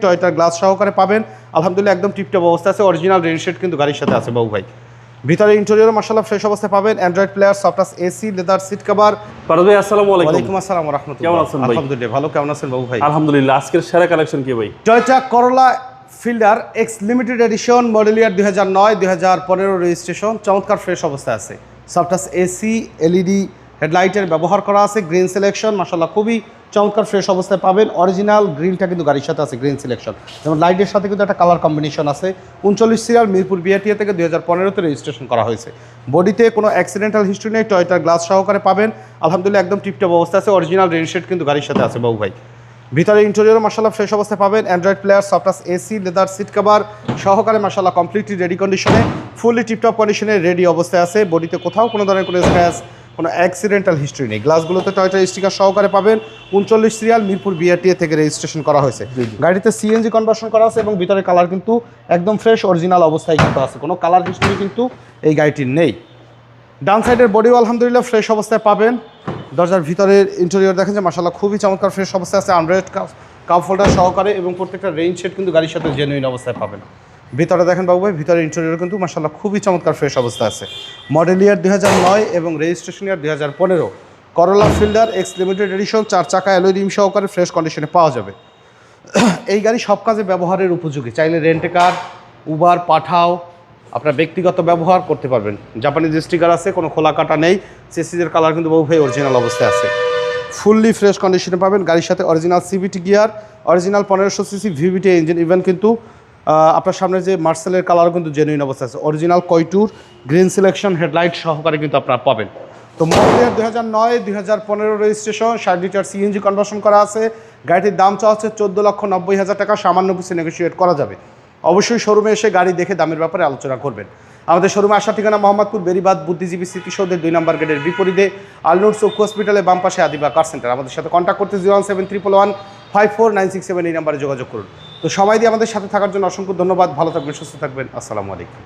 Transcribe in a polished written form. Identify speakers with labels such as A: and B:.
A: টয়টার glass সহকারে পাবেন। আলহামদুলিল্লাহ একদম টিপটপ অবস্থা আছে। অরিজিনাল রেজিস্ট্রেড কিন্তু গাড়ির সাথে আছে বাবু ভাই। ভিতরে ইন্টেরিয়র মাশাআল্লাহ ফ্রেশ অবস্থায় পাবেন। Android player, software AC, leather seat cover.
B: Parvez ভাই আসসালামু আলাইকুম।
A: ওয়ালাইকুম আসসালাম ওয়া রাহমাতুল্লাহ।
B: কেমন আছেন ভাই?
A: আলহামদুলিল্লাহ ভালো। কেমন আছেন বাবু ভাই?
B: আলহামদুলিল্লাহ। আজকের সেরা কালেকশন কি ভাই?
A: টয়োটা করোলা fielder x limited edition, model ইয়ার 2009 2015 রেজিস্ট্রেশন, চমৎকার ফ্রেশ অবস্থায় আছে। সফটওয়্যার এসি, এলইডি হেডলাইটের ব্যবহার করা আছে। গ্রিন সিলেকশন মাশাআল্লাহ খুবই চমৎকার ফ্রেশ অবস্থায় পাবেন। অরিজিনাল গ্রিনটা কিন্তু গাড়ির সাথে আছে, গ্রিন সিলেকশন। যেমন লাইটের সাথে কিন্তু একটা কালার কম্বিনেশন আছে। 39 সিরিয়াল, মিরপুর বিআরটিএ থেকে 2015-তে রেজিস্ট্রেশন করা হয়েছে। বডিতে কোনো অ্যাক্সিডেন্টাল হিস্ট্রি নেই। টয়োটার গ্লাস সহকারে পাবেন। আলহামদুলিল্লাহ একদম টিপটপ অবস্থা আছে। অরিজিনাল রেজিস্ট্রেড কিন্তু গাড়ির সাথে আছে বাবু ভাই। ভিতরে ইন্টেরিয়র মাশাআল্লাহ ফ্রেশ অবস্থায় পাবেন। Android player, software AC, leather seat cover সহকারে মাশাআল্লাহ কমপ্লিটলি রেডি কন্ডিশনে, ফুললি টিপটপ কন্ডিশনে রেডি অবস্থায় আছে। বডিতে কোথাও কোনো ধরনের কোনো স্ক্র্যাচ, কোনো অ্যাক্সিডেন্টাল হিস্ট্রি নেই। গ্লাসগুলোতে টয়োটার স্টিকার সহকারে পাবেন। 39 সিরিয়াল, মিরপুর বিআরটিএ থেকে রেজিস্ট্রেশন করা হয়েছে। গাড়িতে সিএনজি কনভার্সন করা আছে এবং ভিতরে কালার কিন্তু একদম ফ্রেশ অরিজিনাল অবস্থায় কিন্তু আছে। কোনো কালার হিস্ট্রি কিন্তু এই গাড়িটির নেই। ডান সাইডের বডিও আলহামদুলিল্লাহ ফ্রেশ অবস্থায় পাবেন। দরজার ভিতরের ইন্টেরিয়র দেখেন যে মাশাআল্লাহ খুবই চমৎকার ফ্রেশ অবস্থায় আছে। অ্যান্ড্রয়েড কাপ হোল্ডার সহকারে এবং প্রত্যেকটা রেইন শেড কিন্তু গাড়ির সাথে জেনুইন অবস্থায় পাবেন। ভিতরে দেখেন বাবু ভাই, ভিতরে ইন্টেরিয়র কিন্তু মাশাআল্লাহ খুবই চমৎকার ফ্রেশ অবস্থায় আছে। মডেল ইয়ার 2009 এবং রেজিস্ট্রেশন ইয়ার 2015। করোলা ফিল্ডার এক্স লিমিটেড এডিশন, 4 চাকা অ্যালয় রিম সহকারে ফ্রেশ কন্ডিশনে পাওয়া যাবে। এই গাড়ি সব কাজে ব্যবহারের উপযোগী। চাইলে রেন্টে কার, উবার, পাঠাও, আপনার ব্যক্তিগত ব্যবহার করতে পারবেন। জাপানিজ স্টিকার আছে, কোনো খোলা কাটা নেই। চেসিসের কালার কিন্তু বাবু ভাই অরিজিনাল অবস্থায় আছে। ফুললি ফ্রেশ কন্ডিশনে পাবেন। গাড়ির সাথে original CVT gear, original 1500 CC VVT engine. Even কিন্তু আপনার সামনে যে মার্সেলের কালারও কিন্তু জেনুইন অবস্থায় আছে। অরিজিনাল কয়টুর গ্রিন সিলেকশন হেডলাইট সহকারে কিন্তু আপনারা পাবেন। তো মডেল ইয়ার 2009 2015 রেজিস্ট্রেশন, 60 লিটার সিএনজি কনভার্সন করা আছে। গাড়িটির দাম চাওয়া হচ্ছে 14,90,000 টাকা। সামান্য কিছু নেগোশিয়েট করা যাবে। অবশ্যই শোরুমে এসে গাড়ি দেখে দামের ব্যাপারে আলোচনা করবেন। আমাদের শোরুমে আসার ঠিকানা মোহাম্মদপুর বেরিবাদ বুদ্ধিজীবী স্মৃতিসৌধের 2 নম্বর গেটের বিপরীতে, আলনুর চক্ষু হসপিটালের বাম পাশে আদিবা কার সেন্টার। আমাদের সাথে কন্ট্যাক্ট করতে 01711549667 এই নাম্বারে যোগাযোগ করুন। তো সময় দিয়ে আমাদের সাথে থাকার জন্য অসংখ্য ধন্যবাদ। ভালো থাকবেন, সুস্থ থাকবেন। আসসালামু আলাইকুম।